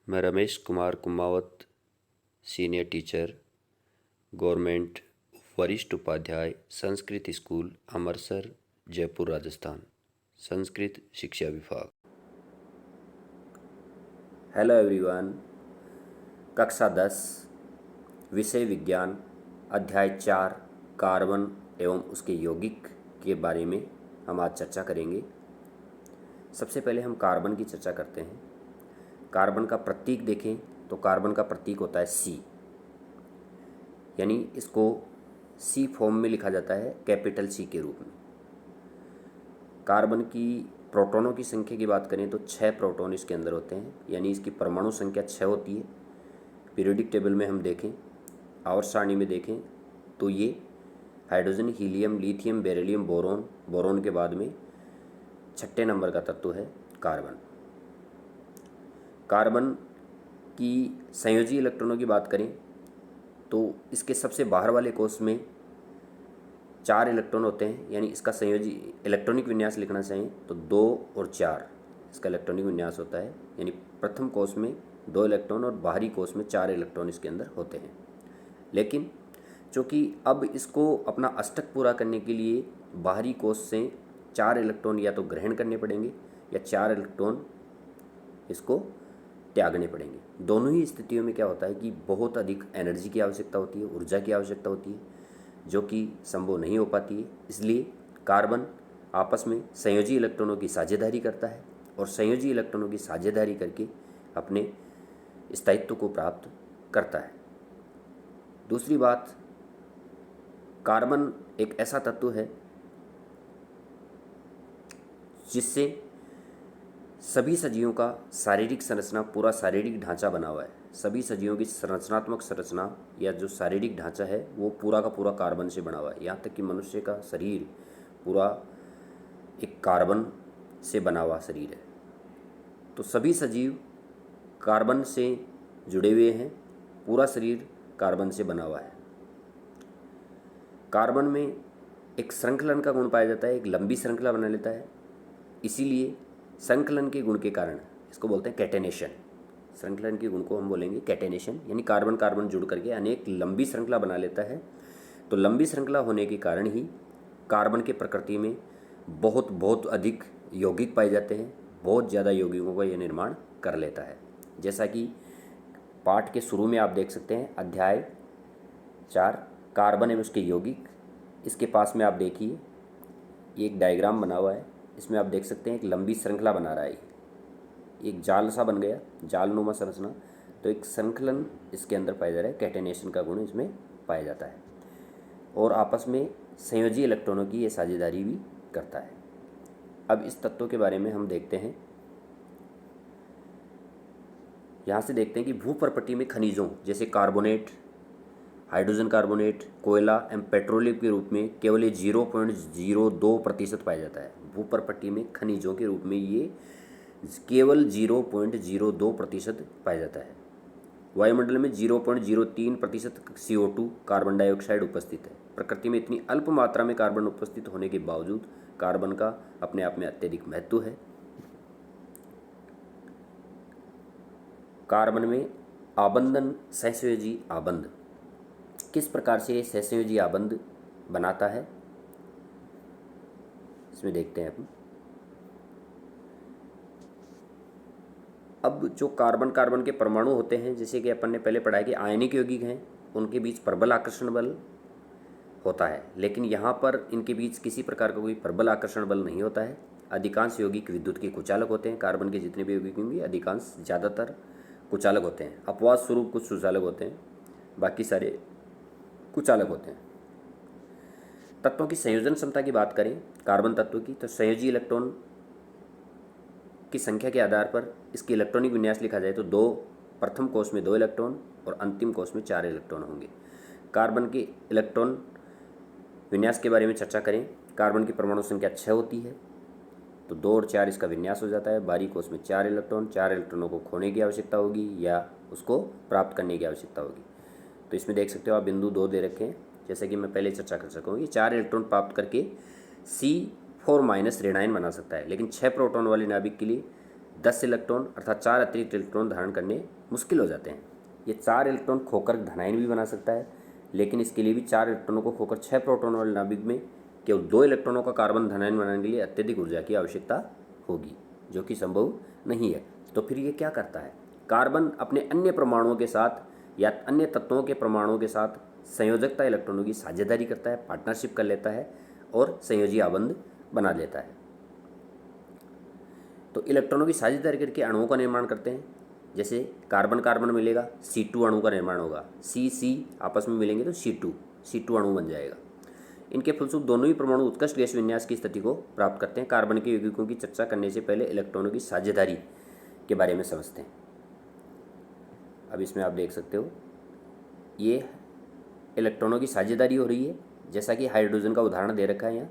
मैं Ramesh Kumar Kumawat, senior teacher, government वरिष्ठ Upadhyay, Sanskrit school Amarsar, Jaipur, Rajasthan, Sanskrit शिक्षा विभाग। Hello everyone. कक्षा 10 विषय विज्ञान, अध्याय 4 कार्बन एवं उसके यौगिक के बारे में हम आज चर्चा करेंगे। सबसे पहले हम कार्बन की चर्चा करते हैं। कार्बन का प्रतीक देखें तो कार्बन का प्रतीक होता है सी, यानी इसको सी फॉर्म में लिखा जाता है, कैपिटल सी के रूप में। कार्बन की प्रोटॉनों की संख्या की बात करें तो 6 प्रोटॉन इसके अंदर होते हैं, यानी इसकी परमाणु संख्या 6 होती है। पीरियोडिक टेबल में हम देखें, आवर्त सारणी में देखें तो ये hydrogen, helium, lithium, beryllium, boron, boron के बाद में 6ठे नंबर का तत्व है कार्बन। कार्बन की संयोजी इलेक्ट्रॉनों की बात करें तो इसके सबसे बाहर वाले कोष में 4 इलेक्ट्रॉन होते हैं, यानी इसका संयोजी इलेक्ट्रॉनिक विन्यास लिखना चाहिए तो 2 और 4 इसका इलेक्ट्रॉनिक विन्यास होता है, यानी प्रथम कोष में 2 इलेक्ट्रॉन और बाहरी कोष में 4 इलेक्ट्रॉन इसके अंदर होते हैं। लेकिन चूँकि अब इसको अपना अष्टक पूरा करने के लिए बाहरी कोष से 4 इलेक्ट्रॉन या तो ग्रहण करने पड़ेंगे या 4 इलेक्ट्रॉन इसको त्यागने पड़ेंगे। दोनों ही स्थितियों में क्या होता है कि बहुत अधिक एनर्जी की आवश्यकता होती है, ऊर्जा की आवश्यकता होती है, जो कि संभव नहीं हो पाती है। इसलिए कार्बन आपस में संयोजी इलेक्ट्रॉनों की साझेदारी करता है और संयोजी इलेक्ट्रॉनों की साझेदारी करके अपने स्थायित्व को प्राप्त करता है। दूसरी बात, कार्बन एक ऐसा तत्व है जिससे सभी सजीवों का शारीरिक संरचना, पूरा शारीरिक ढांचा बना हुआ है। सभी सजीवों की संरचनात्मक संरचना या जो शारीरिक ढांचा है वो पूरा का पूरा कार्बन से बना हुआ है। यहाँ तक कि मनुष्य का शरीर पूरा एक कार्बन से बना हुआ शरीर है। तो सभी सजीव कार्बन से जुड़े हुए हैं, पूरा शरीर कार्बन से बना हुआ है। कार्बन में एक श्रृंखलन का गुण पाया जाता है, एक लंबी श्रृंखला बना लेता है। इसीलिए संकलन के गुण के कारण इसको बोलते हैं कैटेनेशन। संकलन के गुण को हम बोलेंगे कैटेनेशन, यानी कार्बन कार्बन जुड़ करके अनेक लंबी श्रृंखला बना लेता है। तो लंबी श्रृंखला होने के कारण ही कार्बन के प्रकृति में बहुत अधिक यौगिक पाए जाते हैं। बहुत ज़्यादा यौगिकों का यह निर्माण कर लेता है। जैसा कि पाठ के शुरू में आप देख सकते हैं, अध्याय 4 कार्बन एवं उसके यौगिक। इसके पास में आप देखिए एक डायग्राम बना हुआ है, इसमें आप देख सकते हैं एक लंबी श्रृंखला बना रहा है, एक जाल सा बन गया, जालनुमा संरचना। तो एक संकलन इसके अंदर पाया जा रहा है, कैटेनेशन का गुण इसमें पाया जाता है और आपस में संयोजी इलेक्ट्रॉनों की ये साझेदारी भी करता है। अब इस तत्व के बारे में हम देखते हैं। यहाँ से देखते हैं कि भूपर्पटी में खनिजों जैसे कार्बोनेट, हाइड्रोजन कार्बोनेट, कोयला एवं पेट्रोलियम के रूप में केवल ये 0.02% पाया जाता है। भूपर्पटी में खनिजों के रूप में ये केवल 0.02% पाया जाता है। वायुमंडल में 0.03% CO2 कार्बन डाइऑक्साइड उपस्थित है। प्रकृति में इतनी अल्प मात्रा में कार्बन उपस्थित होने के बावजूद कार्बन का अपने आप में अत्यधिक महत्व है। कार्बन में आबंधन, सहसंयोजी आबंध किस प्रकार से सहसंयोजी आबंध बनाता है, इसमें देखते हैं अपन। अब जो कार्बन कार्बन के परमाणु होते हैं, जैसे कि अपन ने पहले पढ़ा है कि आयनिक यौगिक हैं, उनके बीच प्रबल आकर्षण बल होता है, लेकिन यहाँ पर इनके बीच किसी प्रकार का कोई प्रबल आकर्षण बल नहीं होता है। अधिकांश यौगिक विद्युत के कुचालक होते हैं। कार्बन के जितने भी यौगिक होंगे अधिकांश ज़्यादातर कुचालक होते हैं। अपवाद स्वरूप कुछ सुचालक होते हैं, बाकी सारे कुचालक होते हैं। तत्वों की संयोजन क्षमता की बात करें कार्बन तत्व की, तो संयोजी इलेक्ट्रॉन की संख्या के आधार पर इसकी इलेक्ट्रॉनिक विन्यास लिखा जाए तो प्रथम कोष में 2 इलेक्ट्रॉन और अंतिम कोष में 4 इलेक्ट्रॉन होंगे। कार्बन के इलेक्ट्रॉन विन्यास के बारे में चर्चा करें, कार्बन की परमाणु संख्या 6 होती है, तो 2 और 4 इसका विन्यास हो जाता है। बाहरी कोष में 4 इलेक्ट्रॉनों को खोने की आवश्यकता होगी या उसको प्राप्त करने की आवश्यकता होगी। तो इसमें देख सकते हो आप बिंदु 2 दे रखे हैं, जैसे कि मैं पहले चर्चा कर सकूँ कि 4 इलेक्ट्रॉन प्राप्त करके C4- ऋणायन बना सकता है, लेकिन 6 प्रोटॉन वाले नाभिक के लिए 10 इलेक्ट्रॉन अर्थात 4 अतिरिक्त इलेक्ट्रॉन धारण करने मुश्किल हो जाते हैं। ये 4 इलेक्ट्रॉन खोकर धनायन भी बना सकता है, लेकिन इसके लिए भी 4 इलेक्ट्रॉनों को खोकर 6 प्रोटॉन वाले नाभिक में केवल 2 इलेक्ट्रॉनों का कार्बन धनायन बनाने के लिए अत्यधिक ऊर्जा की आवश्यकता होगी, जो कि संभव नहीं है। तो फिर ये क्या करता है, कार्बन अपने अन्य परमाणुओं के साथ या अन्य तत्वों के परमाणुओं के साथ संयोजकता इलेक्ट्रॉनों की साझेदारी करता है, पार्टनरशिप कर लेता है और संयोजी आबंध बना लेता है। तो इलेक्ट्रॉनों की साझेदारी करके अणुओं का निर्माण करते हैं। जैसे कार्बन कार्बन मिलेगा, C2 अणु का निर्माण होगा, C आपस में मिलेंगे तो C2 अणु बन जाएगा। इनके फलस्वरूप दोनों ही परमाणु उत्कृष्ट गैस विन्यास की स्थिति को प्राप्त करते हैं। कार्बन के यौगिकों की चर्चा करने से पहले इलेक्ट्रॉनों की साझेदारी के बारे में समझते हैं। अब इसमें आप देख सकते हो ये इलेक्ट्रॉनों की साझेदारी हो रही है, जैसा कि हाइड्रोजन का उदाहरण दे रखा है यहाँ।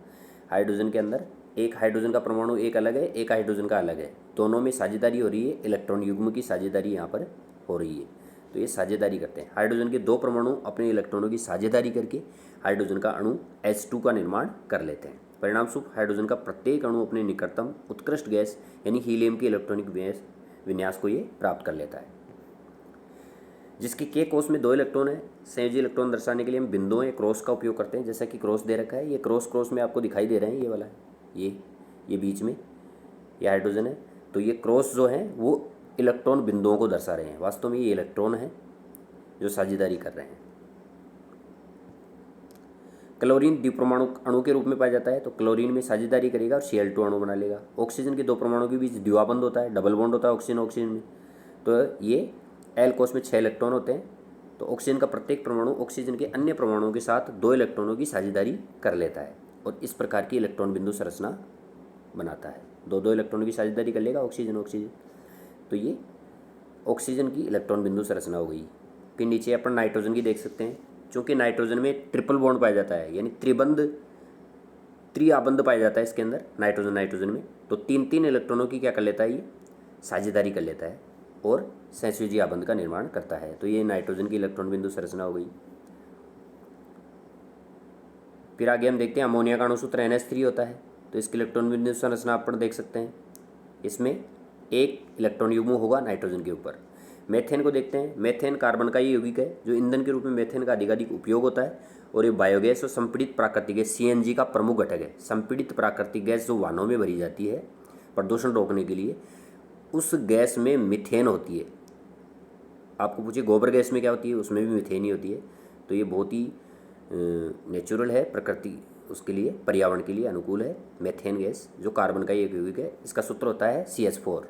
हाइड्रोजन के अंदर एक हाइड्रोजन का परमाणु एक अलग है, एक हाइड्रोजन का अलग है, दोनों में साझेदारी हो रही है, इलेक्ट्रॉन युग्म की साझेदारी यहाँ पर हो रही है। तो ये साझेदारी करते हैं। हाइड्रोजन के 2 परमाणु अपने इलेक्ट्रॉनों की साझेदारी करके हाइड्रोजन का अणु H2 का निर्माण कर लेते हैं। परिणामस्वरूप हाइड्रोजन का प्रत्येक अणु अपने निकटतम उत्कृष्ट गैस यानी हीलियम के इलेक्ट्रॉनिक विन्यास को ये प्राप्त कर लेता है। जिसके के कोष में 2 इलेक्ट्रॉन है, संयोजी इलेक्ट्रॉन दर्शाने के लिए हम बिंदुओं या क्रॉस का उपयोग करते हैं। जैसा कि क्रॉस दे रखा है, ये क्रॉस में आपको दिखाई दे रहे हैं, ये वाला है, ये बीच में ये हाइड्रोजन है। तो ये क्रॉस जो है वो इलेक्ट्रॉन बिंदुओं को दर्शा रहे हैं। वास्तव में ये इलेक्ट्रॉन है जो साझेदारी कर रहे हैं। क्लोरीन द्विपरमाणु अणु के रूप में पाया जाता है, तो क्लोरीन में साझेदारी करेगा और Cl2 अणु बना लेगा। ऑक्सीजन के 2 परमाणु के बीच द्विआबंध होता है, डबल बॉन्ड होता है ऑक्सीजन में। तो ये L कोष में 6 इलेक्ट्रॉन होते हैं। तो ऑक्सीजन का प्रत्येक परमाणु ऑक्सीजन के अन्य परमाणुओं के साथ 2 इलेक्ट्रॉनों की साझेदारी कर लेता है और इस प्रकार की इलेक्ट्रॉन बिंदु संरचना बनाता है। 2 इलेक्ट्रॉनों की साझेदारी कर लेगा ऑक्सीजन। तो ये ऑक्सीजन की इलेक्ट्रॉन बिंदु संरचना हो गई। फिर नीचे अपन नाइट्रोजन की देख सकते हैं। चूँकि नाइट्रोजन में ट्रिपल बॉन्ड पाया जाता है, यानी त्रिआबंध पाया जाता है इसके अंदर नाइट्रोजन में, तो 3 इलेक्ट्रॉनों की क्या कर लेता है, ये साझेदारी कर लेता है और सहसंयोजी आबंध का निर्माण करता है। तो ये नाइट्रोजन की इलेक्ट्रॉन बिंदु संरचना हो गई। फिर आगे हम देखते हैं अमोनिया का अणुसूत्र NH3 होता है। तो इसकी इलेक्ट्रॉन बिंदु संरचना अपन देख सकते हैं। इसमें एक इलेक्ट्रॉन युग्म होगा नाइट्रोजन के ऊपर। मेथेन को देखते हैं। मेथेन कार्बन का ही यौगिक है जो ईंधन के रूप में मेथेन का अधिकाधिक उपयोग होता है और ये बायोगैस और संपीड़ित प्राकृतिक गैस CNG का प्रमुख घटक है। संपीड़ित प्राकृतिक गैस जो वाहनों में भरी जाती है प्रदूषण रोकने के लिए, उस गैस में मीथेन होती है। आपको पूछिए गोबर गैस में क्या होती है, उसमें भी मीथेन ही होती है। तो ये बहुत ही नेचुरल है, प्रकृति उसके लिए पर्यावरण के लिए अनुकूल है। मेथेन गैस जो कार्बन का एक यौगिक है, इसका सूत्र होता है CH4।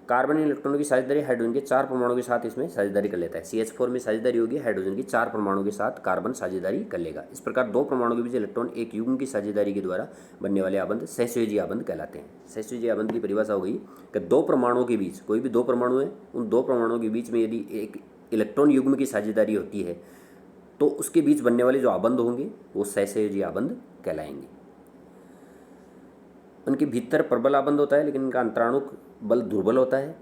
कार्बन इलेक्ट्रॉनों की साझेदारी हाइड्रोजन के 4 परमाणु के साथ इसमें साझेदारी कर लेता है। CH4 में साझेदारी होगी, हाइड्रोजन की 4 परमाणु के साथ कार्बन साझेदारी कर लेगा। इस प्रकार 2 परमाणु के बीच इलेक्ट्रॉन एक युग्म की साझेदारी के द्वारा बनने वाले आबंध सहसंयोजी आबंध कहलाते हैं। सहसंयोजी आबंध की परिभाषा हो गई कि 2 परमाणुओं के बीच, कोई भी 2 परमाणु है, उन 2 परमाणुओं के बीच में यदि एक इलेक्ट्रॉन युग्म की साझेदारी होती है तो उसके बीच बनने वाले जो आबंध होंगे वो सहसंयोजी आबंध कहलाएंगे। उनके भीतर प्रबल आबंध होता है, लेकिन इनका अंतराणुक बल दुर्बल होता है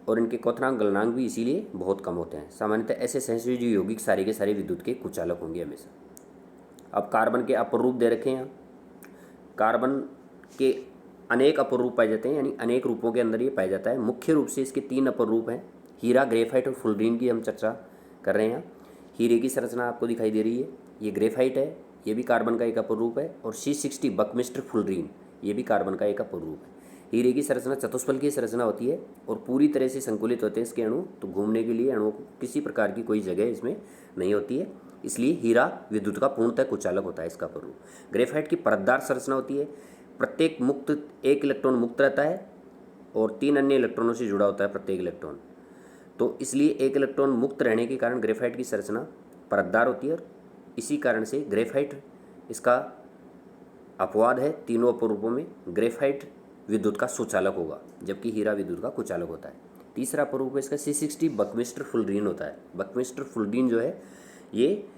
और इनके क्वथनांक गलनांक भी इसीलिए बहुत कम होते हैं। सामान्यतः ऐसे सहसंयोजी यौगिक सारे के सारे विद्युत के कुचालक होंगे हमेशा। अब कार्बन के अपर रूप दे रखे हैं। कार्बन के अनेक अपर रूप पाए जाते हैं, यानी अनेक रूपों के अंदर ये पाया जाता है। मुख्य रूप से इसके 3 अपर रूप हैं। हीरा, ग्रेफाइट और फुलरीन की हम चर्चा कर रहे हैं। हीरे की संरचना आपको दिखाई दे रही है, ये ग्रेफाइट है, ये भी कार्बन का एक अपर रूप है। और C60 बकमिस्टर फुलरीन, ये भी कार्बन का एक अपर रूप है। हीरे की संरचना चतुष्फल की संरचना होती है और पूरी तरह से संकुलित होते हैं इसके अणु। तो घूमने के लिए अणुओं को किसी प्रकार की कोई जगह इसमें नहीं होती है, इसलिए हीरा विद्युत का पूर्णतः कुचालक होता है इसका अपर रूप। ग्रेफाइट की परतदार संरचना होती है। प्रत्येक मुक्त एक इलेक्ट्रॉन मुक्त रहता है और 3 अन्य इलेक्ट्रॉनों से जुड़ा होता है प्रत्येक इलेक्ट्रॉन। तो इसलिए एक इलेक्ट्रॉन मुक्त रहने के कारण ग्रेफाइट की संरचना परतदार होती है और इसी कारण से ग्रेफाइट, इसका अपवाद है तीनों अपर रूपों में, ग्रेफाइट विद्युत का सुचालक होगा जबकि हीरा विद्युत का कुचालक होता है। तीसरा अपर रूप है इसका C60 बकमिस्टर फुलरीन होता है। बकमिस्टर फुलरीन जो है ये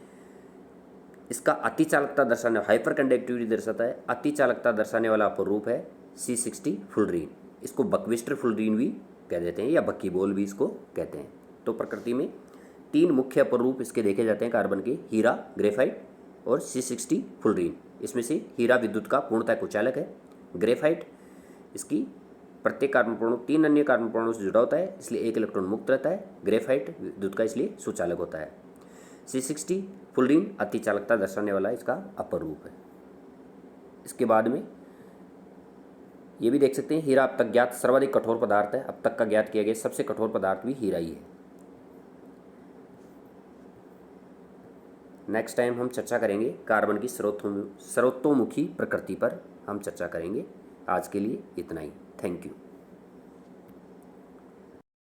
इसका अतिचालकता दर्शाने, हाइपर कंडक्टिविटी दर्शाता है, अतिचालकता दर्शाने वाला अपर रूप है C60 फुलरीन। इसको बकमिस्टर फुलरीन भी कह देते हैं या बक्की बोल भी इसको कहते हैं। तो प्रकृति में 3 मुख्य अपर रूप इसके देखे जाते हैं कार्बन के, हीरा, ग्रेफाइट और C60 फुलरीन। इसमें से हीरा विद्युत का पूर्णतः कुचालक है, ग्रेफाइट इसकी प्रत्येक कार्बन परमाणु 3 अन्य कार्बन परमाणु से जुड़ा होता है, इसलिए 1 इलेक्ट्रॉन मुक्त रहता है। ग्रेफाइट विद्युत का इसलिए सुचालक होता है। C60 फुलरीन अति चालकता दर्शाने वाला इसका अपर रूप है। इसके बाद में ये भी देख सकते हैं, हीरा अब तक ज्ञात सर्वाधिक कठोर पदार्थ है। अब तक का ज्ञात किया गया सबसे कठोर पदार्थ भी हीरा ही है। नेक्स्ट टाइम हम चर्चा करेंगे कार्बन की सर्वतोमुखी प्रकृति पर हम चर्चा करेंगे। आज के लिए इतना ही। Thank you.